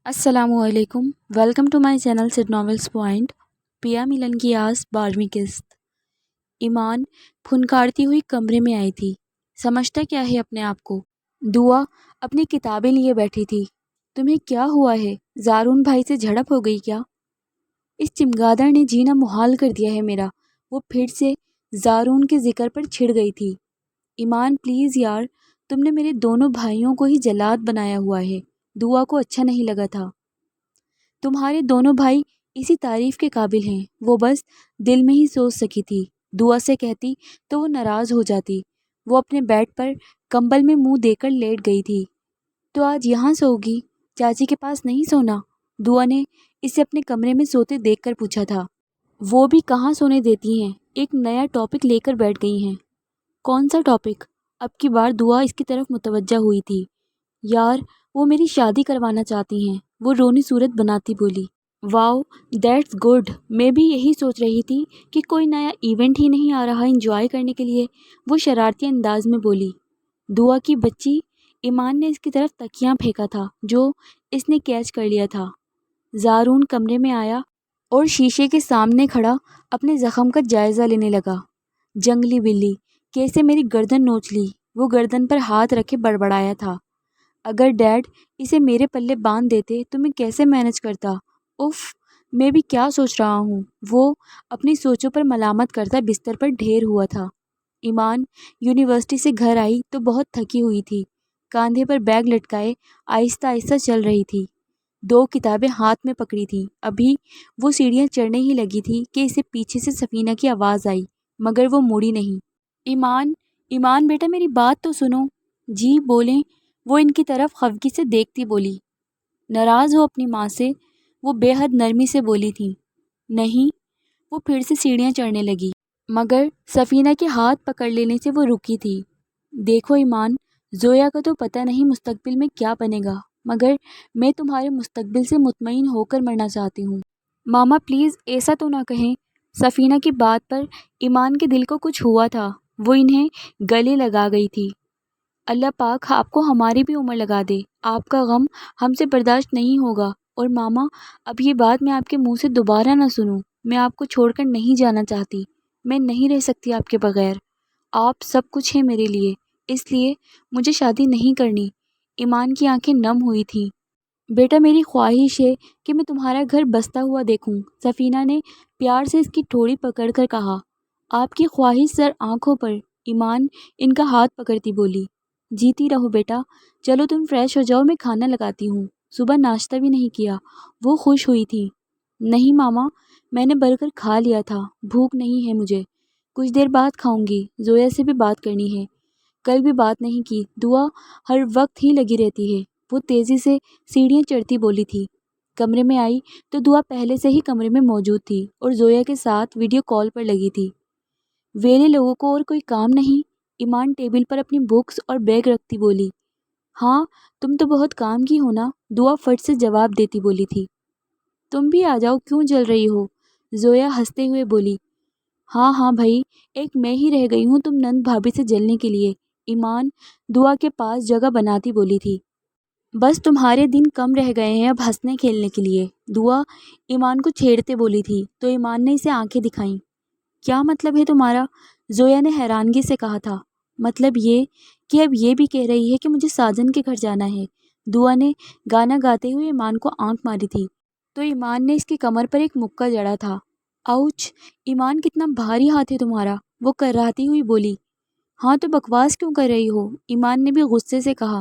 السلام علیکم، welcome to my channel سٹ ناولس پوائنٹ۔ پیا ملن کی آس 12ویں قسط۔ ایمان پھنکارتی ہوئی کمرے میں آئی تھی۔ سمجھتا کیا ہے اپنے آپ کو؟ دعا اپنی کتابیں لیے بیٹھی تھی۔ تمہیں کیا ہوا ہے؟ زارون بھائی سے جھڑپ ہو گئی کیا؟ اس چمگادڑ نے جینا محال کر دیا ہے میرا۔ وہ پھر سے زارون کے ذکر پر چھڑ گئی تھی۔ ایمان پلیز یار، تم نے میرے دونوں بھائیوں کو ہی جلاد بنایا ہوا ہے۔ دعا کو اچھا نہیں لگا تھا۔ تمہارے دونوں بھائی اسی تعریف کے قابل ہیں، وہ بس دل میں ہی سوچ سکی تھی۔ دعا سے کہتی تو وہ ناراض ہو جاتی۔ وہ اپنے بیڈ پر کمبل میں منہ دے کر لیٹ گئی تھی۔ تو آج یہاں سو گی؟ چاچی کے پاس نہیں سونا؟ دعا نے اسے اپنے کمرے میں سوتے دیکھ کر پوچھا تھا۔ وہ بھی کہاں سونے دیتی ہیں، ایک نیا ٹاپک لے کر بیٹھ گئی ہیں۔ کون سا ٹاپک؟ اب کی بار دعا اس کی طرف متوجہ ہوئی تھی۔ یار وہ میری شادی کروانا چاہتی ہیں، وہ رونی صورت بناتی بولی۔ واو دیٹس گڈ، میں بھی یہی سوچ رہی تھی کہ کوئی نیا ایونٹ ہی نہیں آ رہا انجوائے کرنے کے لیے، وہ شرارتی انداز میں بولی۔ دعا کی بچی، ایمان نے اس کی طرف تکیاں پھینکا تھا جو اس نے کیچ کر لیا تھا۔ زارون کمرے میں آیا اور شیشے کے سامنے کھڑا اپنے زخم کا جائزہ لینے لگا۔ جنگلی بلی، کیسے میری گردن نوچ لی؟ وہ گردن پر ہاتھ رکھے بڑبڑایا تھا۔ اگر ڈیڈ اسے میرے پلے باندھ دیتے تو میں کیسے مینج کرتا؟ اف، میں بھی کیا سوچ رہا ہوں؟ وہ اپنی سوچوں پر ملامت کرتا بستر پر ڈھیر ہوا تھا۔ ایمان یونیورسٹی سے گھر آئی تو بہت تھکی ہوئی تھی۔ کاندھے پر بیگ لٹکائے آہستہ آہستہ چل رہی تھی۔ 2 کتابیں ہاتھ میں پکڑی تھی۔ ابھی وہ سیڑھیاں چڑھنے ہی لگی تھی کہ اسے پیچھے سے سفینہ کی آواز آئی، مگر وہ مڑی نہیں۔ ایمان، ایمان بیٹا میری بات تو سنو۔ جی بولیں، وہ ان کی طرف خفگی سے دیکھتی بولی۔ ناراض ہو اپنی ماں سے؟ وہ بے حد نرمی سے بولی تھی۔ نہیں۔ وہ پھر سے سیڑھیاں چڑھنے لگی، مگر سفینہ کے ہاتھ پکڑ لینے سے وہ رکی تھی۔ دیکھو ایمان، زویا کا تو پتہ نہیں مستقبل میں کیا بنے گا، مگر میں تمہارے مستقبل سے مطمئن ہو کر مرنا چاہتی ہوں۔ ماما پلیز ایسا تو نہ کہیں۔ سفینہ کی بات پر ایمان کے دل کو کچھ ہوا تھا، وہ انہیں گلے لگا گئی تھی۔ اللہ پاک آپ کو ہماری بھی عمر لگا دے، آپ کا غم ہم سے برداشت نہیں ہوگا۔ اور ماما، اب یہ بات میں آپ کے منہ سے دوبارہ نہ سنوں، میں آپ کو چھوڑ کر نہیں جانا چاہتی، میں نہیں رہ سکتی آپ کے بغیر۔ آپ سب کچھ ہیں میرے لیے، اس لیے مجھے شادی نہیں کرنی۔ ایمان کی آنکھیں نم ہوئی تھیں۔ بیٹا میری خواہش ہے کہ میں تمہارا گھر بستا ہوا دیکھوں، سفینہ نے پیار سے اس کی ٹھوڑی پکڑ کر کہا۔ آپ کی خواہش سر آنکھوں پر، ایمان ان کا ہاتھ پکڑتی بولی۔ جیتی رہو بیٹا، چلو تم فریش ہو جاؤ، میں کھانا لگاتی ہوں، صبح ناشتہ بھی نہیں کیا۔ وہ خوش ہوئی تھی۔ نہیں ماما، میں نے برگر کھا لیا تھا، بھوک نہیں ہے مجھے، کچھ دیر بعد کھاؤں گی، زویا سے بھی بات کرنی ہے، کل بھی بات نہیں کی، دعا ہر وقت ہی لگی رہتی ہے۔ وہ تیزی سے سیڑھیاں چڑھتی بولی تھی۔ کمرے میں آئی تو دعا پہلے سے ہی کمرے میں موجود تھی اور زویا کے ساتھ ویڈیو کال پر لگی تھی۔ ویلے لوگوں کو اور کوئی کام نہیں؟ ایمان ٹیبل پر اپنی بکس اور بیگ رکھتی بولی۔ ہاں تم تو بہت کام کی ہو نا، دعا فٹ سے جواب دیتی بولی تھی۔ تم بھی آ جاؤ، کیوں جل رہی ہو؟ زویا ہنستے ہوئے بولی۔ ہاں ہاں بھائی، ایک میں ہی رہ گئی ہوں تم نند بھابھی سے جلنے کے لیے، ایمان دعا کے پاس جگہ بناتی بولی تھی۔ بس تمہارے دن کم رہ گئے ہیں اب ہنسنے کھیلنے کے لیے، دعا ایمان کو چھیڑتے بولی تھی تو ایمان نے اسے آنکھیں دکھائیں۔ کیا مطلب ہے تمہارا؟ زویا نے حیرانگی سے کہا تھا۔ مطلب یہ کہ اب یہ بھی کہہ رہی ہے کہ مجھے ساجن کے گھر جانا ہے۔ دعا نے گانا گاتے ہوئے ایمان کو آنکھ ماری تھی تو ایمان نے اس کی کمر پر ایک مکہ جڑا تھا۔ آؤچ، ایمان کتنا بھاری ہاتھ ہے تمہارا، وہ کرراتی ہوئی بولی۔ ہاں تو بکواس کیوں کر رہی ہو؟ ایمان نے بھی غصے سے کہا۔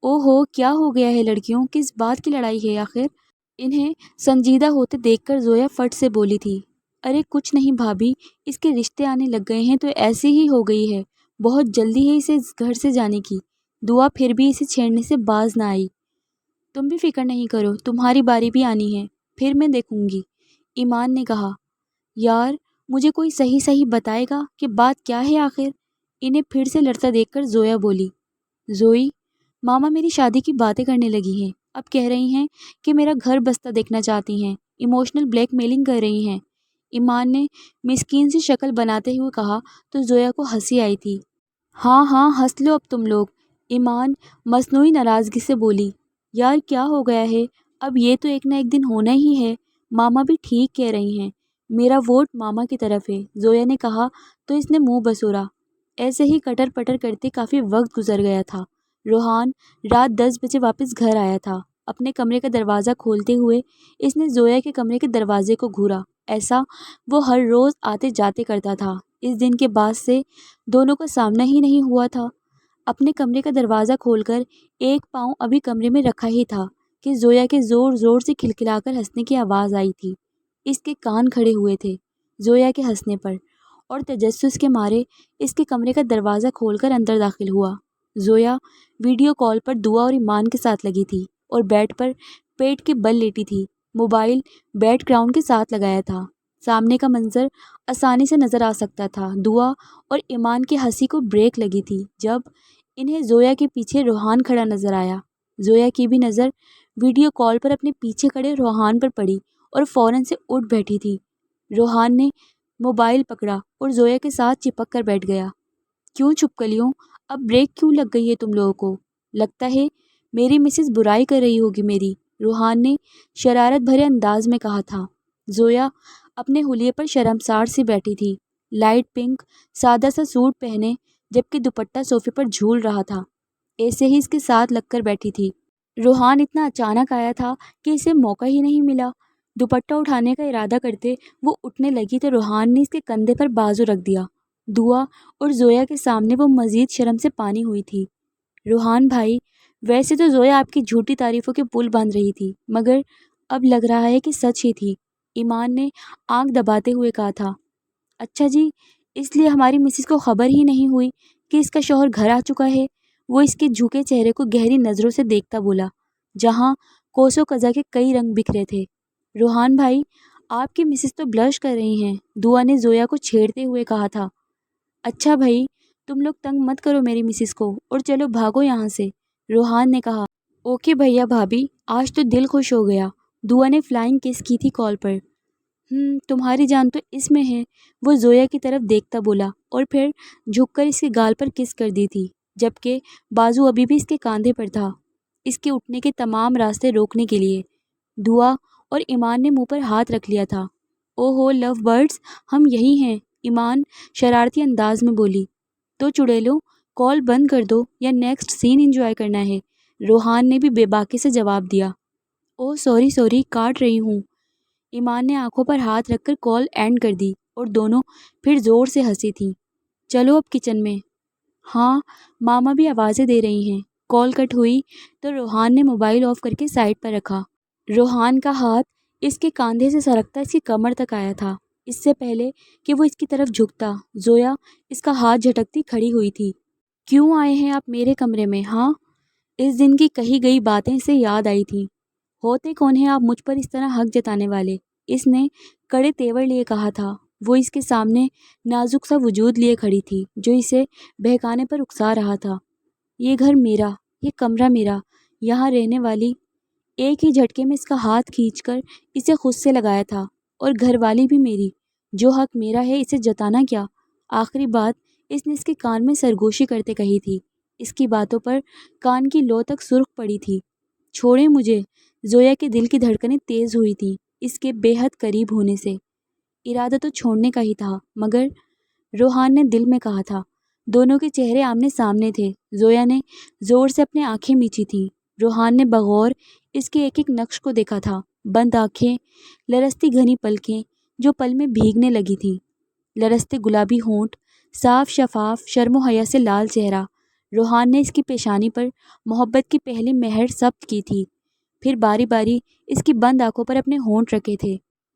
او ہو، کیا ہو گیا ہے لڑکیوں، کس بات کی لڑائی ہے آخر؟ انہیں سنجیدہ ہوتے دیکھ کر زویا فٹ سے بولی تھی۔ ارے کچھ نہیں بھابھی، اس کے رشتے آنے لگ گئے ہیں تو ایسی ہی ہو گئی ہے، بہت جلدی ہے اسے گھر سے جانے کی۔ دعا پھر بھی اسے چھیڑنے سے باز نہ آئی۔ تم بھی فکر نہیں کرو، تمہاری باری بھی آنی ہے، پھر میں دیکھوں گی، ایمان نے کہا۔ یار مجھے کوئی صحیح بتائے گا کہ بات کیا ہے آخر؟ انہیں پھر سے لڑتا دیکھ کر زویا بولی۔ زوئی، ماما میری شادی کی باتیں کرنے لگی ہیں، اب کہہ رہی ہیں کہ میرا گھر بستہ دیکھنا چاہتی ہیں، ایموشنل بلیک میلنگ کر رہی ہیں، ایمان نے مسکین سی شکل بناتے ہوئے کہا تو زویا کو ہنسی آئی تھی۔ ہاں ہاں ہنس لو اب تم لوگ، ایمان مصنوعی ناراضگی سے بولی۔ یار کیا ہو گیا ہے، اب یہ تو ایک نہ ایک دن ہونا ہی ہے۔ ماما بھی ٹھیک کہہ رہی ہیں، میرا ووٹ ماما کی طرف ہے، زویا نے کہا تو اس نے منہ بسورا۔ ایسے ہی کٹر پٹر کرتے کافی وقت گزر گیا تھا۔ روحان رات 10 بجے واپس گھر آیا تھا۔ اپنے کمرے کا دروازہ کھولتے ہوئے اس نے زویا کے کمرے کے دروازے کو گھورا۔ ایسا وہ ہر روز آتے جاتے کرتا تھا۔ اس دن کے بعد سے دونوں کا سامنا ہی نہیں ہوا تھا۔ اپنے کمرے کا دروازہ کھول کر ایک پاؤں ابھی کمرے میں رکھا ہی تھا کہ زویا کے زور زور سے کھلکھلا کر ہنسنے کی آواز آئی تھی۔ اس کے کان کھڑے ہوئے تھے زویا کے ہنسنے پر، اور تجسس کے مارے اس کے کمرے کا دروازہ کھول کر اندر داخل ہوا۔ زویا ویڈیو کال پر دعا اور ایمان کے ساتھ لگی تھی اور بیڈ پر پیٹ کے بل لیٹی تھی۔ موبائل بیک گراؤنڈ کے ساتھ لگایا تھا۔ سامنے کا منظر آسانی سے نظر آ سکتا تھا۔ دعا اور ایمان کی ہنسی کو بریک لگی تھی جب انہیں زویا کے پیچھے روحان کھڑا نظر آیا۔ زویا کی بھی نظر ویڈیو کال پر اپنے پیچھے کھڑے روحان پر پڑی اور فوراً سے اٹھ بیٹھی تھی۔ روحان نے موبائل پکڑا اور زویا کے ساتھ چپک کر بیٹھ گیا۔ کیوں چھپکلیوں، اب بریک کیوں لگ گئی ہے تم لوگوں کو؟ لگتا ہے میری مسز برائی کر رہی ہوگی میری، روحان نے شرارت بھرے انداز میں کہا تھا۔ زویا اپنے حلیے پر شرمسار سی بیٹھی تھی، لائٹ پنک سادہ سا سوٹ پہنے، جبکہ دوپٹہ صوفے پر جھول رہا تھا۔ ایسے ہی اس کے ساتھ لگ کر بیٹھی تھی۔ روحان اتنا اچانک آیا تھا کہ اسے موقع ہی نہیں ملا۔ دوپٹہ اٹھانے کا ارادہ کرتے وہ اٹھنے لگی تو روحان نے اس کے کندھے پر بازو رکھ دیا۔ دعا اور زویا کے سامنے وہ مزید شرم سے پانی ہوئی تھی۔ روحان بھائی، ویسے تو زویا آپ کی جھوٹی تعریفوں کے پل باندھ رہی تھی، مگر اب لگ رہا ہے کہ سچ ہی تھی، ایمان نے آنکھ دباتے ہوئے کہا تھا۔ اچھا جی، اس لیے ہماری مسز کو خبر ہی نہیں ہوئی کہ اس کا شوہر گھر آ چکا ہے؟ وہ اس کے جھکے چہرے کو گہری نظروں سے دیکھتا بولا، جہاں کوسوں قزا کے کئی رنگ بکھرے تھے۔ روحان بھائی، آپ کی مسز تو بلش کر رہی ہیں، دعا نے زویا کو چھیڑتے ہوئے کہا تھا۔ اچھا بھائی، تم لوگ تنگ مت کرو میری مسز کو اور چلو بھاگو یہاں سے، روحان نے کہا۔ اوکے بھیا بھابھی، آج تو دل خوش ہو گیا، دعا نے فلائنگ کس کی تھی کال پر۔ تمہاری جان تو اس میں ہے، وہ زویا کی طرف دیکھتا بولا اور پھر جھک کر اس کے گال پر کس کر دی تھی، جبکہ بازو ابھی بھی اس کے کاندھے پر تھا، اس کے اٹھنے کے تمام راستے روکنے کے لیے۔ دعا اور ایمان نے منہ پر ہاتھ رکھ لیا تھا۔ او ہو لو برڈز، ہم یہی ہیں، ایمان شرارتی انداز میں بولی۔ تو چڑیلوں، کال بند کر دو یا نیکسٹ سین انجوائے کرنا ہے، روحان نے بھی بے باکی سے جواب دیا۔ او سوری کاٹ رہی ہوں، ایمان نے آنکھوں پر ہاتھ رکھ کر کال اینڈ کر دی اور دونوں پھر زور سے ہنسی تھیں۔ چلو اب کچن میں۔ ہاں، ماما بھی آوازیں دے رہی ہیں۔ کال کٹ ہوئی تو روحان نے موبائل آف کر کے سائڈ پر رکھا۔ روحان کا ہاتھ اس کے کاندھے سے سرکتا اس کی کمر تک آیا تھا۔ اس سے پہلے کہ وہ اس کی طرف جھکتا، زویا اس کا ہاتھ جھٹکتی کھڑی ہوئی تھی۔ کیوں آئے ہیں آپ میرے کمرے میں؟ ہاں، اس دن کی کہی گئی باتیں اسے یاد آئی تھیں۔ ہوتے کون ہیں آپ مجھ پر اس طرح حق جتانے والے؟ اس نے کڑے تیور لیے کہا تھا۔ وہ اس کے سامنے نازک سا وجود لیے کھڑی تھی جو اسے بہکانے پر اکسا رہا تھا۔ یہ گھر میرا، یہ کمرہ میرا، یہاں رہنے والی۔ ایک ہی جھٹکے میں اس کا ہاتھ کھینچ کر اسے خود سے لگایا تھا، اور گھر والی بھی میری، جو حق میرا ہے اسے جتانا کیا؟ آخری بات اس نے اس کے کان میں سرگوشی کرتے کہی تھی۔ اس کی باتوں پر کان کی لو تک سرخ پڑی تھی۔ چھوڑیں مجھے، زویا کے دل کی دھڑکنیں تیز ہوئی تھیں اس کے بے حد قریب ہونے سے۔ ارادہ تو چھوڑنے کا ہی تھا، مگر روحان نے دل میں کہا تھا۔ دونوں کے چہرے آمنے سامنے تھے۔ زویا نے زور سے اپنی آنکھیں میچی تھیں۔ روحان نے بغور اس کے ایک ایک نقش کو دیکھا تھا، بند آنکھیں، لرزتی گھنی پلکیں جو پل میں بھیگنے لگی تھیں، لرزتے گلابی ہونٹ، صاف شفاف شرم و حیا سے لال چہرہ۔ روحان نے اس کی پیشانی پر محبت کی پہلی مہر ثبت کی تھی، پھر باری باری اس کی بند آنکھوں پر اپنے ہونٹ رکھے تھے۔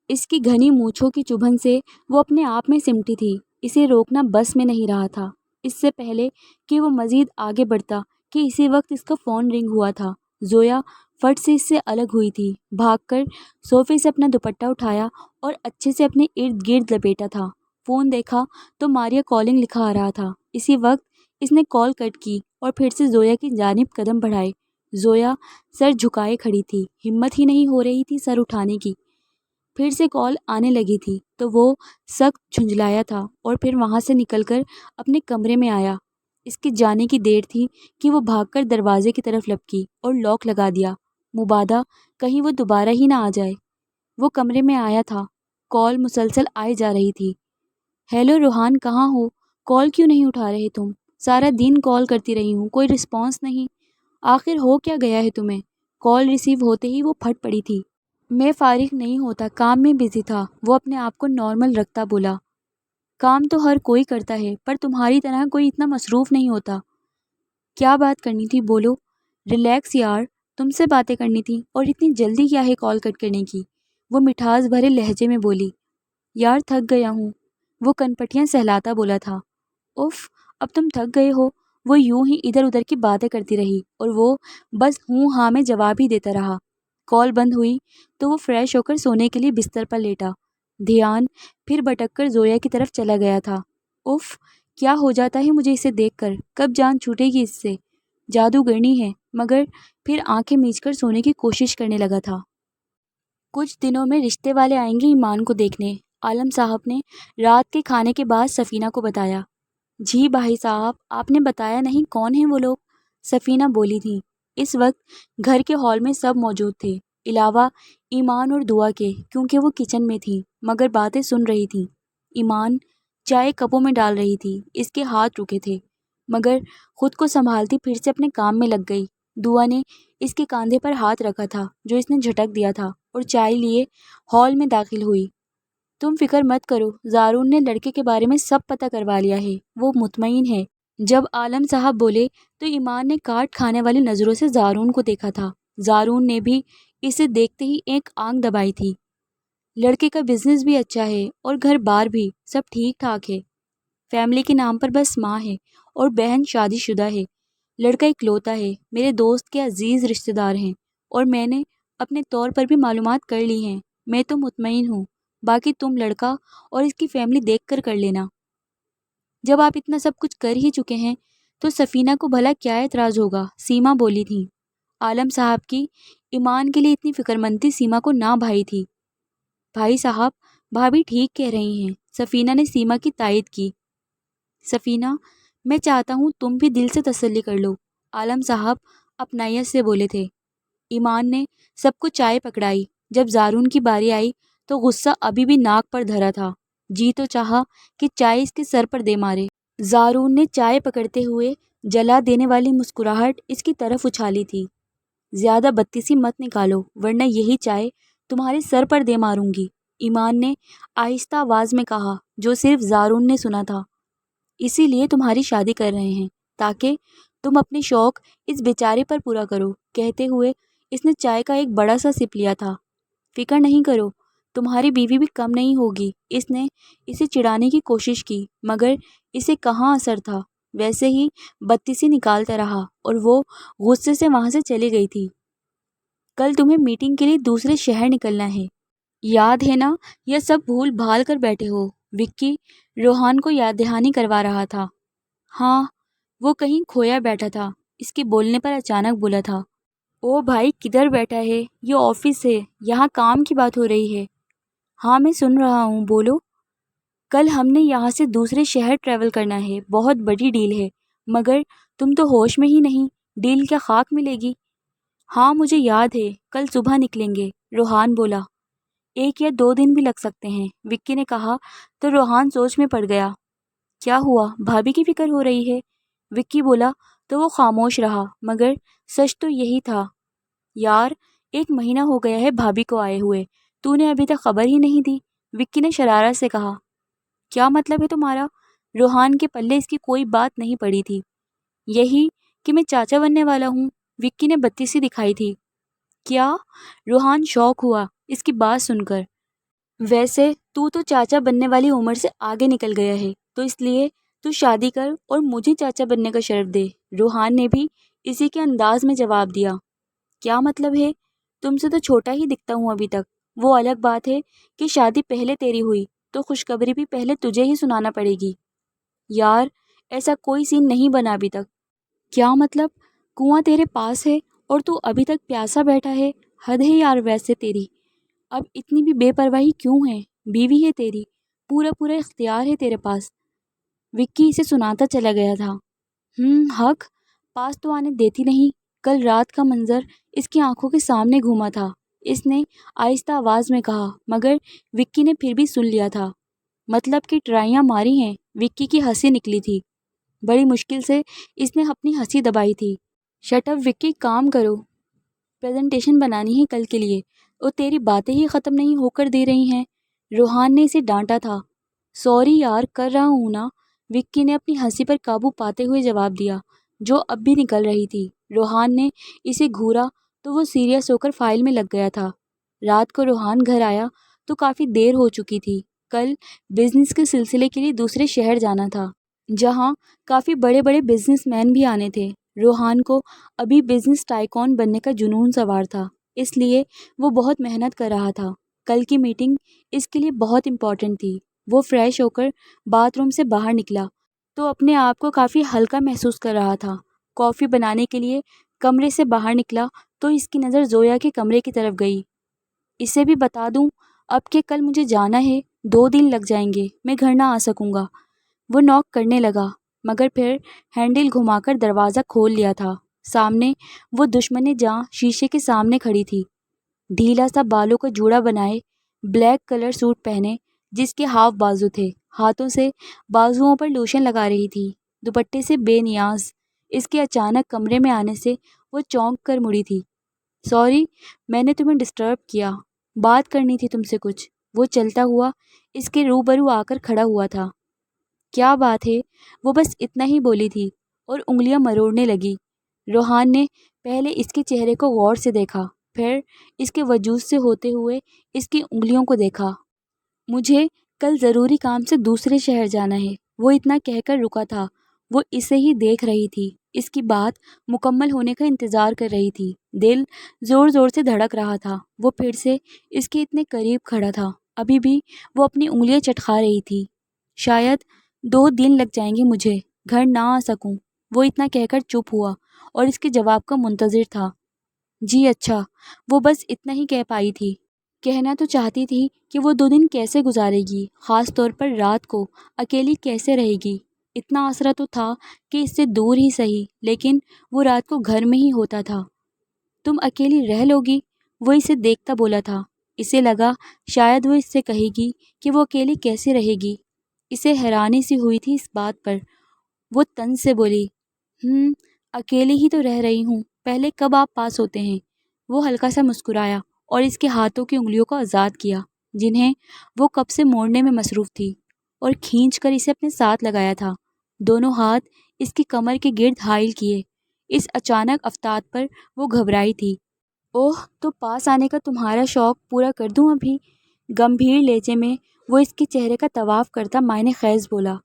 اس کی گھنی مونچھوں کی چبھن سے وہ اپنے آپ میں سمٹی تھی، اسے روکنا بس میں نہیں رہا تھا۔ اس سے پہلے کہ وہ مزید آگے بڑھتا کہ اسی وقت اس کا فون رنگ ہوا تھا۔ زویا فٹ سے اس سے الگ ہوئی تھی، بھاگ کر صوفے سے اپنا دوپٹہ اٹھایا اور اچھے سے اپنے ارد گرد لپیٹا تھا۔ فون دیکھا تو ماریا کالنگ لکھا آ رہا تھا۔ اسی وقت اس نے کال کٹ کی اور پھر سے زویا کی جانب قدم بڑھائے۔ زویا سر جھکائے کھڑی تھی، ہمت ہی نہیں ہو رہی تھی سر اٹھانے کی۔ پھر سے کال آنے لگی تھی تو وہ سخت جھنجھلایا تھا اور پھر وہاں سے نکل کر اپنے کمرے میں آیا۔ اس کے جانے کی دیر تھی کہ وہ بھاگ کر دروازے کی طرف لپکی اور لاک لگا دیا۔ مبادا کہیں وہ دوبارہ ہی نہ آ جائے۔ وہ کمرے میں آیا تھا۔ کال مسلسل آئے جا رہی تھی۔ ہیلو روحان، کہاں ہو؟ کال کیوں نہیں اٹھا رہے تم؟ سارا دن کال کرتی رہی ہوں، کوئی رسپانس نہیں۔ آخر ہو کیا گیا ہے تمہیں؟ کال ریسیو ہوتے ہی وہ پھٹ پڑی تھی۔ میں فارغ نہیں ہوتا، کام میں بزی تھا، وہ اپنے آپ کو نارمل رکھتا بولا۔ کام تو ہر کوئی کرتا ہے، پر تمہاری طرح کوئی اتنا مصروف نہیں ہوتا۔ کیا بات کرنی تھی بولو؟ ریلیکس یار، تم سے باتیں کرنی تھی، اور اتنی جلدی کیا ہے کال کٹ کرنے کی؟ وہ مٹھاس بھرے لہجے میں بولی۔ یار تھک گیا ہوں، وہ کنپٹیاں سہلاتا بولا تھا۔ اف، اب تم تھک گئے ہو؟ وہ یوں ہی ادھر ادھر کی باتیں کرتی رہی اور وہ بس ہوں ہاں میں جواب ہی دیتا رہا۔ کال بند ہوئی تو وہ فریش ہو کر سونے کے لیے بستر پر لیٹا۔ دھیان پھر بھٹک کر زویا کی طرف چلا گیا تھا۔ اف، کیا ہو جاتا ہے مجھے اسے دیکھ کر، کب جان چھوٹے گی اس سے؟ جادوگرنی ہے، مگر پھر آنکھیں میچ کر سونے کی کوشش کرنے لگا تھا۔ کچھ دنوں میں رشتے والے آئیں گے ایمان کو دیکھنے، عالم صاحب نے رات کے کھانے کے بعد سفینہ کو بتایا۔ جی بھائی صاحب، آپ نے بتایا نہیں، کون ہیں وہ لوگ؟ سفینہ بولی تھی۔ اس وقت گھر کے ہال میں سب موجود تھے، علاوہ ایمان اور دعا کے، کیونکہ وہ کچن میں تھی مگر باتیں سن رہی تھی۔ ایمان چائے کپوں میں ڈال رہی تھی، اس کے ہاتھ رکے تھے، مگر خود کو سنبھالتی پھر سے اپنے کام میں لگ گئی۔ دعا نے اس کے کاندھے پر ہاتھ رکھا تھا جو اس نے جھٹک دیا تھا اور چائے لیے ہال میں داخل ہوئی۔ تم فکر مت کرو، زارون نے لڑکے کے بارے میں سب پتہ کروا لیا ہے، وہ مطمئن ہے۔ جب عالم صاحب بولے تو ایمان نے کاٹ کھانے والی نظروں سے زارون کو دیکھا تھا۔ زارون نے بھی اسے دیکھتے ہی ایک آنکھ دبائی تھی۔ لڑکے کا بزنس بھی اچھا ہے اور گھر بار بھی سب ٹھیک ٹھاک ہے۔ فیملی کے نام پر بس ماں ہے اور بہن شادی شدہ ہے۔ لڑکا اکلوتا ہے، میرے دوست کے عزیز رشتہ دار ہیں اور میں نے اپنے طور پر بھی معلومات کر لی ہیں۔ میں تو مطمئن ہوں، باقی تم لڑکا اور اس کی فیملی دیکھ کر لینا۔ جب آپ اتنا سب کچھ کر ہی چکے ہیں تو سفینہ کو بھلا کیا اعتراض ہوگا؟ سیما بولی تھی۔ عالم صاحب کی ایمان کے لیے اتنی فکرمندی سیما کو نہ بھائی تھی۔ بھائی صاحب، بھابھی ٹھیک کہہ رہی ہیں، سفینہ نے سیما کی تائید کی۔ سفینہ، میں چاہتا ہوں تم بھی دل سے تسلی کر لو، عالم صاحب اپنائیت سے بولے تھے۔ ایمان نے سب کو چائے پکڑائی۔ جب زارون کی باری آئی تو غصہ ابھی بھی ناک پر دھرا تھا، جی تو چاہا کہ چائے اس کے سر پر دے مارے۔ زارون نے چائے پکڑتے ہوئے جلا دینے والی مسکراہٹ اس کی طرف اچھالی تھی۔ زیادہ بدتیسی مت نکالو ورنہ یہی چائے تمہارے سر پر دے ماروں گی، ایمان نے آہستہ آواز میں کہا جو صرف زارون نے سنا تھا۔ اسی لیے تمہاری شادی کر رہے ہیں تاکہ تم اپنے شوق اس بیچارے پر پورا کرو، کہتے ہوئے اس نے چائے کا ایک بڑا سا سپ لیا تھا۔ فکر نہیں کرو، تمہاری بیوی بھی کم نہیں ہوگی۔ اس نے اسے چڑھانے کی کوشش کی مگر اسے کہاں اثر تھا، ویسے ہی بدتیسی نکالتا رہا اور وہ غصے سے وہاں سے چلی گئی تھی۔ کل تمہیں میٹنگ کے لیے دوسرے شہر نکلنا ہے، یاد ہے نا؟ یہ سب بھول بھال کر بیٹھے ہو؟ وکی روحان کو یاد دہانی کروا رہا تھا۔ ہاں، وہ کہیں کھویا بیٹھا تھا، اس کے بولنے پر اچانک بولا تھا۔ او بھائی، کدھر بیٹھا ہے؟ یہ آفس ہے، یہاں کام کی بات ہو رہی ہے۔ ہاں میں سن رہا ہوں، بولو۔ کل ہم نے یہاں سے دوسرے شہر ٹریول کرنا ہے، بہت بڑی ڈیل ہے، مگر تم تو ہوش میں ہی نہیں، ڈیل کیا خاک ملے گی؟ ہاں مجھے یاد ہے، کل صبح نکلیں گے، روحان بولا۔ 1 یا 2 دن بھی لگ سکتے ہیں، وکی نے کہا تو روحان سوچ میں پڑ گیا۔ کیا ہوا، بھابھی کی فکر ہو رہی ہے؟ وکی بولا تو وہ خاموش رہا، مگر سچ تو یہی تھا۔ یار 1 مہینہ ہو گیا ہے بھابھی کو آئے ہوئے، تو نے ابھی تک خبر ہی نہیں دی، وکی نے شرارت سے کہا۔ کیا مطلب ہے تمہارا؟ روحان کے پلے اس کی کوئی بات نہیں پڑی تھی۔ یہی کہ میں چاچا بننے والا ہوں، وکی نے بدتیسی دکھائی تھی۔ کیا؟ روحان شوق ہوا اس کی بات سن کر۔ ویسے تو چاچا بننے والی عمر سے آگے نکل گیا ہے، تو اس لیے تو شادی کر اور مجھے چاچا بننے کا شرف دے، روحان نے بھی اسی کے انداز میں جواب دیا۔ کیا مطلب ہے؟ تم سے تو چھوٹا ہی دکھتا ہوں ابھی تک۔ وہ الگ بات ہے کہ شادی پہلے تیری ہوئی تو خوشخبری بھی پہلے تجھے ہی سنانا پڑے گی۔ یار ایسا کوئی سین نہیں بنا ابھی تک۔ کیا مطلب؟ کنواں تیرے پاس ہے اور تو ابھی تک پیاسا بیٹھا ہے، حد ہے یار ویسے تیری۔ اب اتنی بھی بے پرواہی کیوں ہے؟ بیوی ہے تیری، پورا اختیار ہے تیرے پاس۔ وکی اسے سناتا چلا گیا تھا۔ حق، پاس تو آنے دیتی نہیں، کل رات کا منظر اس کی آنکھوں کے سامنے گھوما تھا۔ اس نے آہستہ آواز میں کہا، مگر وکی نے پھر بھی سن لیا تھا۔ مطلب کہ ٹرائیاں ماری ہیں؟ وکی کی ہنسی نکلی تھی۔ بڑی مشکل سے اس نے اپنی ہنسی دبائی تھی۔ شٹ اپ وکی، کام کرو، پریزنٹیشن بنانی ہے کل کے لیے، اور تیری باتیں ہی ختم نہیں ہو کر دے رہی ہیں۔ روحان نے اسے ڈانٹا تھا۔ سوری یار، کر رہا ہوں نا، وکی نے اپنی ہنسی پر قابو پاتے ہوئے جواب دیا، جو اب بھی نکل رہی تھی۔ روحان نے اسے گھورا تو وہ سیریس ہو کر فائل میں لگ گیا تھا۔ رات کو روحان گھر آیا تو کافی دیر ہو چکی تھی۔ کل بزنس کے سلسلے کے لیے دوسرے شہر جانا تھا، جہاں کافی بڑے بڑے بزنس مین بھی آنے تھے۔ روحان کو ابھی بزنس ٹائکون بننے کا جنون سوار تھا، اس لیے وہ بہت محنت کر رہا تھا۔ کل کی میٹنگ اس کے لیے بہت امپورٹنٹ تھی۔ وہ فریش ہو کر باتھ روم سے باہر نکلا تو اپنے آپ کو کافی ہلکا محسوس کر رہا تھا۔ کافی بنانے کے لیے کمرے سے باہر نکلا تو اس کی نظر زویا کے کمرے کی طرف گئی۔ اسے بھی بتا دوں اب کہ کل مجھے جانا ہے، 2 دن لگ جائیں گے، میں گھر نہ آ سکوں گا۔ وہ نوک کرنے لگا، مگر پھر ہینڈل گھما کر دروازہ کھول لیا تھا۔ سامنے وہ دشمن جاں شیشے کے سامنے کھڑی تھی، ڈھیلا سا بالوں کا جوڑا بنائے، بلیک کلر سوٹ پہنے جس کے ہاف بازو تھے، ہاتھوں سے بازوؤں پر لوشن لگا رہی تھی، دوپٹے سے بے نیاز۔ اس کے اچانک کمرے میں آنے سے وہ چونک کر مڑی تھی۔ سوری، میں نے تمہیں ڈسٹرب کیا، بات کرنی تھی تم سے کچھ۔ وہ چلتا ہوا اس کے روبرو آ کر کھڑا ہوا تھا۔ کیا بات ہے؟ وہ بس اتنا ہی بولی تھی اور انگلیاں مروڑنے لگی۔ روحان نے پہلے اس کے چہرے کو غور سے دیکھا، پھر اس کے وجود سے ہوتے ہوئے اس کی انگلیوں کو دیکھا۔ مجھے کل ضروری کام سے دوسرے شہر جانا ہے، وہ اتنا کہہ کر رکا تھا۔ وہ اسے ہی دیکھ رہی تھی، اس کی بات مکمل ہونے کا انتظار کر رہی تھی۔ دل زور زور سے دھڑک رہا تھا۔ وہ پھر سے اس کے اتنے قریب کھڑا تھا، ابھی بھی وہ اپنی انگلیاں چٹکا رہی تھی۔ شاید 2 دن لگ جائیں گے مجھے، گھر نہ آ سکوں۔ وہ اتنا کہہ کر چپ ہوا اور اس کے جواب کا منتظر تھا۔ جی اچھا، وہ بس اتنا ہی کہہ پائی تھی۔ کہنا تو چاہتی تھی کہ وہ 2 دن کیسے گزارے گی، خاص طور پر رات کو اکیلی کیسے رہے گی۔ اتنا آسرا تو تھا کہ اس سے دور ہی صحیح، لیکن وہ رات کو گھر میں ہی ہوتا تھا۔ تم اکیلی رہ لوگی؟ وہ اسے دیکھتا بولا تھا۔ اسے لگا شاید وہ اس سے کہے گی کہ وہ اکیلی کیسے رہے گی۔ اسے حیرانی سی ہوئی تھی اس بات پر۔ وہ طنز سے بولی، اکیلی ہی تو رہ رہی ہوں، پہلے کب آپ پاس ہوتے ہیں؟ وہ ہلکا سا مسکرایا اور اس کے ہاتھوں کی انگلیوں کو آزاد کیا، جنہیں وہ کب سے موڑنے میں مصروف تھی، اور کھینچ کر اسے اپنے ساتھ لگایا تھا۔ دونوں ہاتھ اس کی کمر کے گرد حائل کیے۔ اس اچانک افتاد پر وہ گھبرائی تھی۔ اوہ، تو پاس آنے کا تمہارا شوق پورا کر دوں ابھی؟ گمبھیر لہجے میں وہ اس کے چہرے کا طواف کرتا معنی خیز بولا۔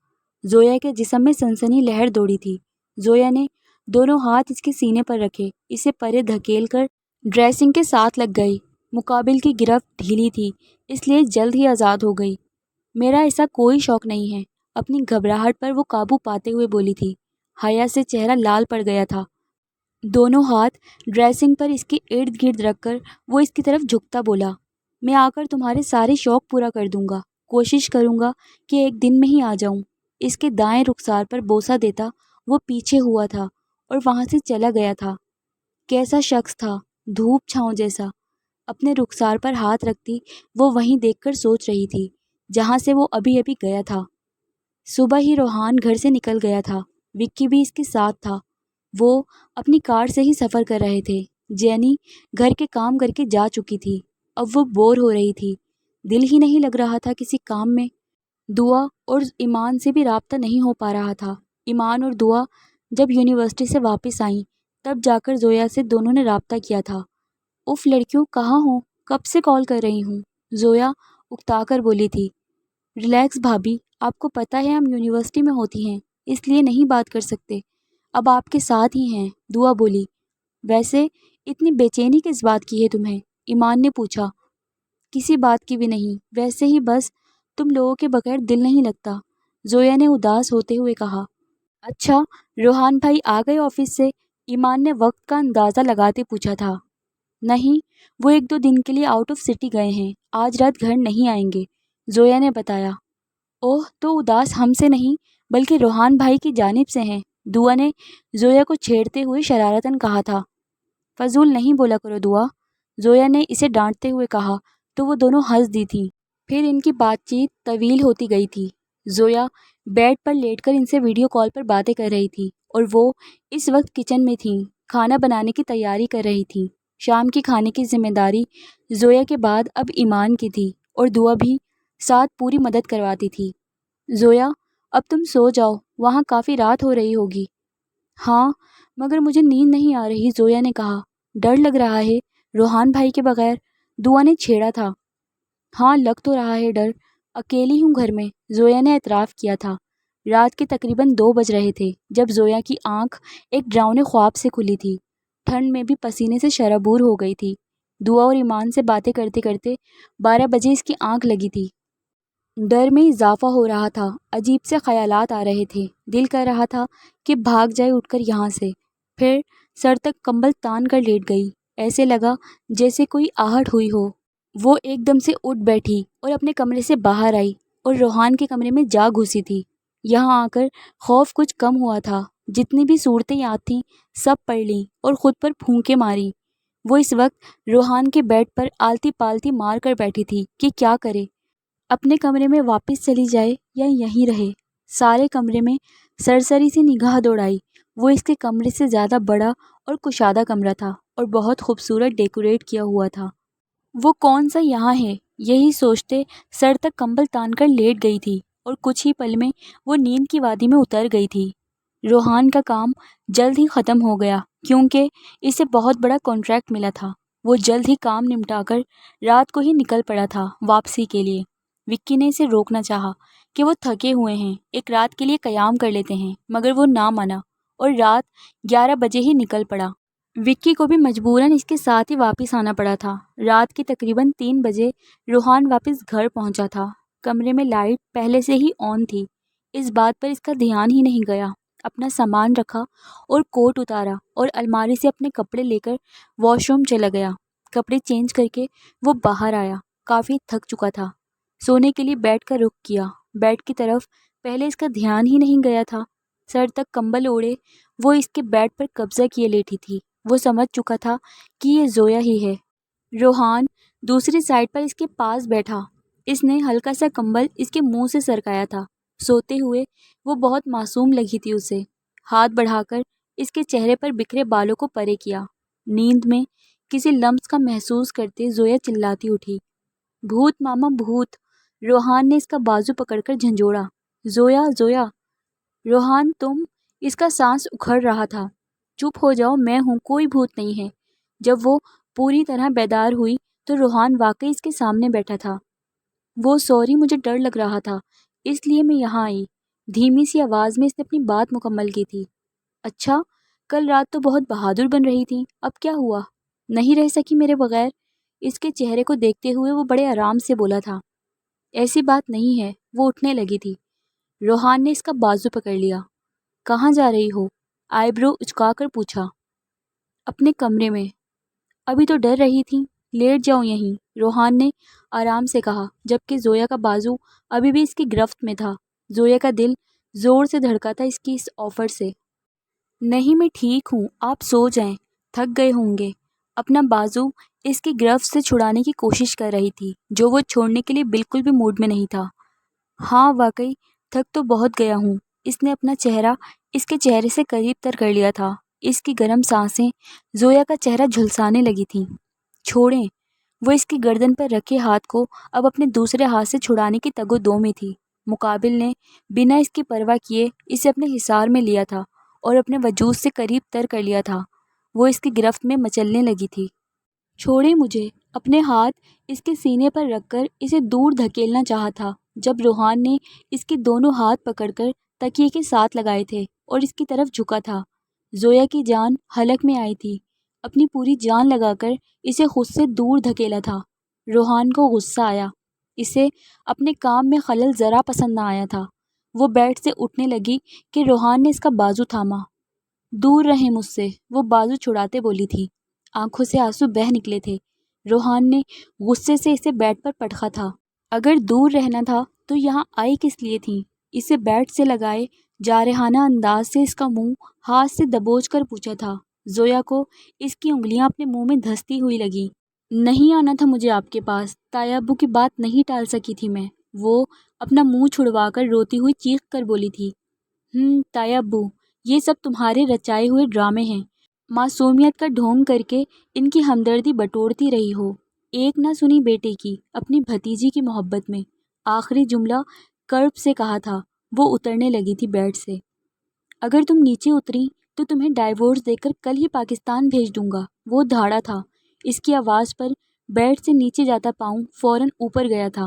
زویا کے جسم میں سنسنی لہر دوڑی تھی۔ زویا نے دونوں ہاتھ اس کے سینے پر رکھے، اسے پرے دھکیل کر ڈریسنگ کے ساتھ لگ گئی۔ مقابل کی گرفت ڈھیلی تھی، اس لیے جلد ہی آزاد ہو گئی۔ میرا ایسا کوئی شوق نہیں ہے، اپنی گھبراہٹ پر وہ قابو پاتے ہوئے بولی تھی۔ حیا سے چہرہ لال پڑ گیا تھا۔ دونوں ہاتھ ڈریسنگ پر اس کے ارد گرد رکھ کر وہ اس کی طرف جھکتا بولا، میں آ کر تمہارے سارے شوق پورا کر دوں گا، کوشش کروں گا کہ ایک دن میں ہی آ جاؤں۔ اس کے دائیں رخسار پر بوسہ دیتا وہ پیچھے ہوا تھا اور وہاں سے چلا گیا تھا۔ کیسا شخص تھا، دھوپ چھاؤں جیسا۔ اپنے رخسار پر ہاتھ رکھتی وہ وہیں دیکھ کر سوچ رہی تھی جہاں سے وہ ابھی ابھی گیا تھا۔ صبح ہی روحان گھر سے نکل گیا تھا، وکی بھی اس کے ساتھ تھا۔ وہ اپنی کار سے ہی سفر کر رہے تھے۔ جینی گھر کے کام کر کے جا چکی تھی، اب وہ بور ہو رہی تھی، دل ہی نہیں لگ رہا تھا کسی کام میں۔ دعا اور ایمان سے بھی رابطہ نہیں ہو پا رہا تھا۔ ایمان اور دعا جب یونیورسٹی سے واپس آئیں تب جا کر زویا سے دونوں نے رابطہ کیا تھا۔ اف لڑکیوں، کہاں ہو؟ کب سے کال کر رہی ہوں، زویا اکتا کر بولی تھی۔ ریلیکس بھابی، آپ کو پتہ ہے ہم یونیورسٹی میں ہوتی ہیں، اس لیے نہیں بات کر سکتے، اب آپ کے ساتھ ہی ہیں، دعا بولی۔ ویسے اتنی بے چینی کس بات کی ہے تمہیں؟ ایمان نے پوچھا۔ کسی بات کی بھی نہیں، ویسے ہی بس تم لوگوں کے بغیر دل نہیں لگتا، زویا نے اداس ہوتے ہوئے کہا۔ اچھا، روحان بھائی آ گئے آفس سے؟ ایمان نے وقت کا اندازہ لگاتے پوچھا تھا۔ نہیں، وہ 1-2 دن کے لیے آؤٹ آف سٹی گئے ہیں، آج رات گھر نہیں آئیں گے، زویا نے بتایا۔ اوہ، تو اداس ہم سے نہیں بلکہ روحان بھائی کی جانب سے ہیں، دعا نے زویا کو چھیڑتے ہوئے شرارتاً کہا تھا۔ فضول نہیں بولا کرو دعا، زویا نے اسے ڈانٹتے ہوئے کہا تو وہ دونوں ہنس دی تھیں۔ پھر ان کی بات چیت طویل ہوتی گئی تھی۔ زویا بیڈ پر لیٹ کر ان سے ویڈیو کال پر باتیں کر رہی تھی اور وہ اس وقت کچن میں تھیں، کھانا بنانے کی تیاری کر رہی تھیں۔ شام کی کھانے کی ذمہ داری زویا کے بعد اب ایمان کی تھی اور دعا بھی ساتھ پوری مدد کرواتی تھی۔ زویا اب تم سو جاؤ، وہاں کافی رات ہو رہی ہوگی۔ ہاں مگر مجھے نیند نہیں آ رہی، زویا نے کہا۔ ڈر لگ رہا ہے روحان بھائی کے بغیر، دعا نے چھیڑا تھا۔ ہاں لگ تو رہا ہے ڈر، اکیلی ہوں گھر میں، زویا نے اعتراف کیا تھا۔ رات کے تقریباً 2 بج رہے تھے جب زویا کی آنکھ ایک ڈراؤنے خواب سے کھلی تھی۔ ٹھنڈ میں بھی پسینے سے شرابور ہو گئی تھی۔ دعا اور ایمان سے باتیں کرتے کرتے 12 بجے اس کی آنکھ لگی تھی۔ ڈر میں اضافہ ہو رہا تھا، عجیب سے خیالات آ رہے تھے، دل کر رہا تھا کہ بھاگ جائے اٹھ کر یہاں سے۔ پھر سر تک کمبل تان کر لیٹ گئی، ایسے لگا جیسے کوئی آہٹ ہوئی ہو۔ وہ ایک دم سے اٹھ بیٹھی اور اپنے کمرے سے باہر آئی اور روحان کے کمرے میں جا گھسی تھی۔ یہاں آ کر خوف کچھ کم ہوا تھا، جتنی بھی صورتیں یاد تھیں سب پڑھ لیں اور خود پر پھونکے ماری۔ وہ اس وقت روحان کے بیڈ پر آلتی پالتی مار کر بیٹھی تھی کہ کیا کرے، اپنے کمرے میں واپس چلی جائے یا یہیں رہے۔ سارے کمرے میں سرسری سی نگاہ دوڑائی۔ وہ اس کے کمرے سے زیادہ بڑا اور کشادہ کمرہ تھا اور بہت خوبصورت ڈیکوریٹ کیا ہوا تھا۔ وہ کون سا یہاں ہے، یہی سوچتے سر تک کمبل تان کر لیٹ گئی تھی اور کچھ ہی پل میں وہ نیند کی وادی میں اتر گئی تھی۔ روحان کا کام جلد ہی ختم ہو گیا کیونکہ اسے بہت بڑا کانٹریکٹ ملا تھا۔ وہ جلد ہی کام نمٹا کر رات کو ہی نکل پڑا تھا واپسی کے لیے۔ وکی نے اسے روکنا چاہا کہ وہ تھکے ہوئے ہیں، ایک رات کے لیے قیام کر لیتے ہیں، مگر وہ نہ مانا اور رات 11 بجے ہی نکل پڑا۔ وکی کو بھی مجبوراً اس کے ساتھ ہی واپس آنا پڑا تھا۔ رات کے تقریباً 3 بجے روحان واپس گھر پہنچا تھا۔ کمرے میں لائٹ پہلے سے ہی آن تھی، اس بات پر اس کا دھیان ہی نہیں گیا۔ اپنا سامان رکھا اور کوٹ اتارا اور الماری سے اپنے کپڑے لے کر واش روم چلا گیا۔ کپڑے چینج کر کے وہ باہر آیا، کافی تھک چکا تھا۔ سونے کے لیے بیڈ کا رخ کیا، بیڈ کی طرف پہلے اس کا دھیان ہی نہیں گیا تھا۔ سر تک کمبل اوڑھے وہ اس کے بیڈ پر قبضہ کیے لیٹی تھی۔ وہ سمجھ چکا تھا کہ یہ زویا ہی ہے۔ روحان دوسری سائڈ پر اس کے پاس بیٹھا، اس نے ہلکا سا کمبل اس کے منہ سے سرکایا تھا۔ سوتے ہوئے وہ بہت معصوم لگی تھی اسے۔ ہاتھ بڑھا کر اس کے چہرے پر بکھرے بالوں کو پرے کیا۔ نیند میں کسی لمس کا محسوس کرتے زویا چلاتی اٹھی، بھوت ماما بھوت۔ روحان نے اس کا بازو پکڑ کر جھنجھوڑا، زویا زویا۔ روحان تم، اس کا سانس اکھڑ رہا تھا۔ چپ ہو جاؤ، میں ہوں، کوئی بھوت نہیں ہے۔ جب وہ پوری طرح بیدار ہوئی تو روحان واقعی اس کے سامنے بیٹھا تھا۔ وہ سوری، مجھے ڈر لگ رہا تھا اس لیے میں یہاں آئی، دھیمی سی آواز میں اس نے اپنی بات مکمل کی تھی۔ اچھا، کل رات تو بہت بہادر بن رہی تھی، اب کیا ہوا؟ نہیں رہ سکی میرے بغیر؟ اس کے چہرے کو دیکھتے ہوئے وہ بڑے آرام سے بولا تھا۔ ایسی بات نہیں ہے، وہ اٹھنے لگی تھی۔ روحان نے اس کا بازو پکڑ لیا۔ کہاں جا رہی ہو؟ آئی برو اچکا کر پوچھا۔ اپنے کمرے میں۔ ابھی تو ڈر رہی تھی، لیٹ جاؤ یہیں، روحان نے آرام سے کہا، جبکہ زویا کا بازو ابھی بھی اس کی گرفت میں تھا۔ زویا کا دل زور سے دھڑکا تھا اس کی اس آفر سے۔ نہیں میں ٹھیک ہوں، آپ سو جائیں، تھک گئے ہوں گے۔ اپنا بازو اس کی گرفت سے چھڑانے کی کوشش کر رہی تھی جو وہ چھوڑنے کے لیے بالکل بھی موڈ میں نہیں تھا۔ ہاں واقعی تھک تو بہت گیا ہوں۔ اس نے اپنا چہرہ اس کے چہرے سے قریب تر کر لیا تھا۔ اس کی گرم سانسیں زویا کا چہرہ جھلسانے لگی تھیں۔ چھوڑیں، وہ اس کی گردن پر رکھے ہاتھ کو اب اپنے دوسرے ہاتھ سے چھڑانے کی تگ و دو میں تھی۔ مقابل نے بنا اس کی پرواہ کیے اسے اپنے حصار میں لیا تھا اور اپنے وجود سے قریب تر کر لیا تھا۔ وہ اس کی گرفت میں مچلنے لگی تھی۔ چھوڑیں مجھے، اپنے ہاتھ اس کے سینے پر رکھ کر اسے دور دھکیلنا چاہا تھا جب روحان نے اس کے دونوں ہاتھ پکڑ کر تکیے کے ساتھ لگائے تھے اور اس کی طرف جھکا تھا۔ زویا کی جان حلق میں آئی تھی، اپنی پوری جان لگا کر اسے خود سے دور دھکیلا تھا۔ روحان کو غصہ آیا، اسے اپنے کام میں خلل ذرا پسند نہ آیا تھا۔ وہ بیڈ سے اٹھنے لگی کہ روحان نے اس کا بازو تھاما۔ دور رہیں مجھ سے، وہ بازو چھڑاتے بولی تھی۔ آنکھوں سے آنسو بہہ نکلے تھے۔ روحان نے غصے سے اسے بیڈ پر پٹخا تھا۔ اگر دور رہنا تھا تو یہاں آئی کس لیے تھی؟ اسے بیڈ سے لگائے جارحانہ انداز سے اس کا منہ ہاتھ سے دبوچ کر پوچھا تھا۔ زویا کو اس کی انگلیاں اپنے منہ میں دھستی ہوئی لگی۔ نہیں آنا تھا مجھے آپ کے پاس، تایا ابو کی بات نہیں ٹال سکی تھی میں۔ وہ اپنا منہ چھڑوا کر روتی ہوئی چیخ کر بولی تھی، تایا ابو، یہ سب تمہارے رچائے ہوئے ڈرامے ہیں۔ معصومیت کا ڈھونگ کر کے ان کی ہمدردی بٹورتی رہی ہو۔ ایک نہ سنی بیٹے کی، اپنی بھتیجی کی محبت میں۔ آخری جملہ کرب سے کہا تھا۔ وہ اترنے لگی تھی بیڈ سے۔ اگر تم نیچے اتری تو تمہیں ڈائیورس دے کر کل ہی پاکستان بھیج دوں گا، وہ دھاڑا تھا۔ اس کی آواز پر بیڈ سے نیچے جاتا پاؤں فوراً اوپر گیا تھا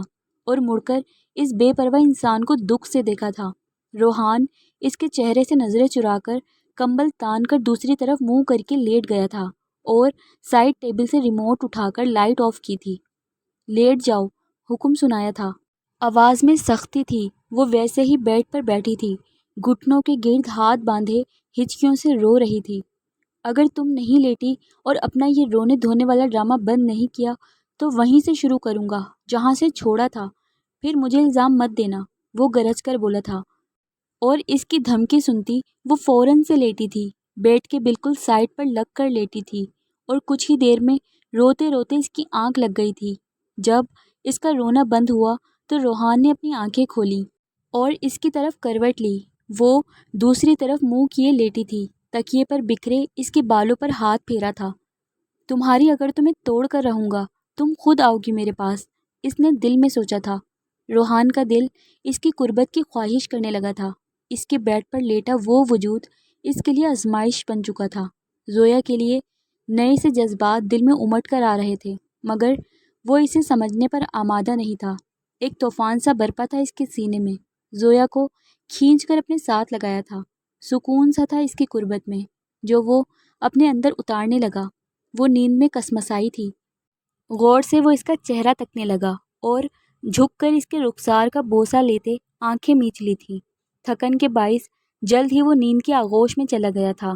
اور مڑ کر اس بے پرواہ انسان کو دکھ سے دیکھا تھا۔ روحان اس کے چہرے سے نظریں چرا کر کمبل تان کر دوسری طرف منہ کر کے لیٹ گیا تھا اور سائڈ ٹیبل سے ریموٹ اٹھا کر لائٹ آف کی تھی۔ لیٹ جاؤ، حکم سنایا تھا۔ آواز میں سختی تھی۔ وہ ویسے ہی بیڈ پر بیٹھی تھی، گھٹنوں کے گرد ہاتھ باندھے ہچکیوں سے رو رہی تھی۔ اگر تم نہیں لیٹی اور اپنا یہ رونے دھونے والا ڈرامہ بند نہیں کیا تو وہیں سے شروع کروں گا جہاں سے چھوڑا تھا، پھر مجھے الزام مت دینا، وہ گرج کر بولا تھا۔ اور اس کی دھمکی سنتی وہ فوراً سے لیٹی تھی، بیڈ کے بالکل سائڈ پر لگ کر لیٹی تھی اور کچھ ہی دیر میں روتے روتے اس کی آنکھ لگ گئی تھی۔ جب اس کا رونا بند ہوا تو روحان نے اپنی آنکھیں کھولیں اور اس کی طرف کروٹ لی۔ وہ دوسری طرف منہ کیے لیٹی تھی، تکیے پر بکھرے اس کے بالوں پر ہاتھ پھیرا تھا۔ تمہاری اگر تمہیں توڑ کر رہوں گا، تم خود آؤ گی میرے پاس، اس نے دل میں سوچا تھا۔ روحان کا دل اس کی قربت کی خواہش کرنے لگا تھا۔ اس کے بیڈ پر لیٹا وہ وجود اس کے لیے آزمائش بن چکا تھا۔ زویا کے لیے نئے سے جذبات دل میں امٹ کر آ رہے تھے، مگر وہ اسے سمجھنے پر آمادہ نہیں تھا۔ ایک طوفان سا برپا تھا اس کے سینے میں، زویا کو کھینچ کر اپنے ساتھ لگایا تھا۔ سکون سا تھا اس کی قربت میں جو وہ اپنے اندر اتارنے لگا۔ وہ نیند میں کسمسائی تھی۔ غور سے وہ اس کا چہرہ تکنے لگا اور جھک کر اس کے رخسار کا بوسہ لیتے آنکھیں میچ لی تھی۔ تھکن کے باعث جلد ہی وہ نیند کی آغوش میں چلا گیا تھا۔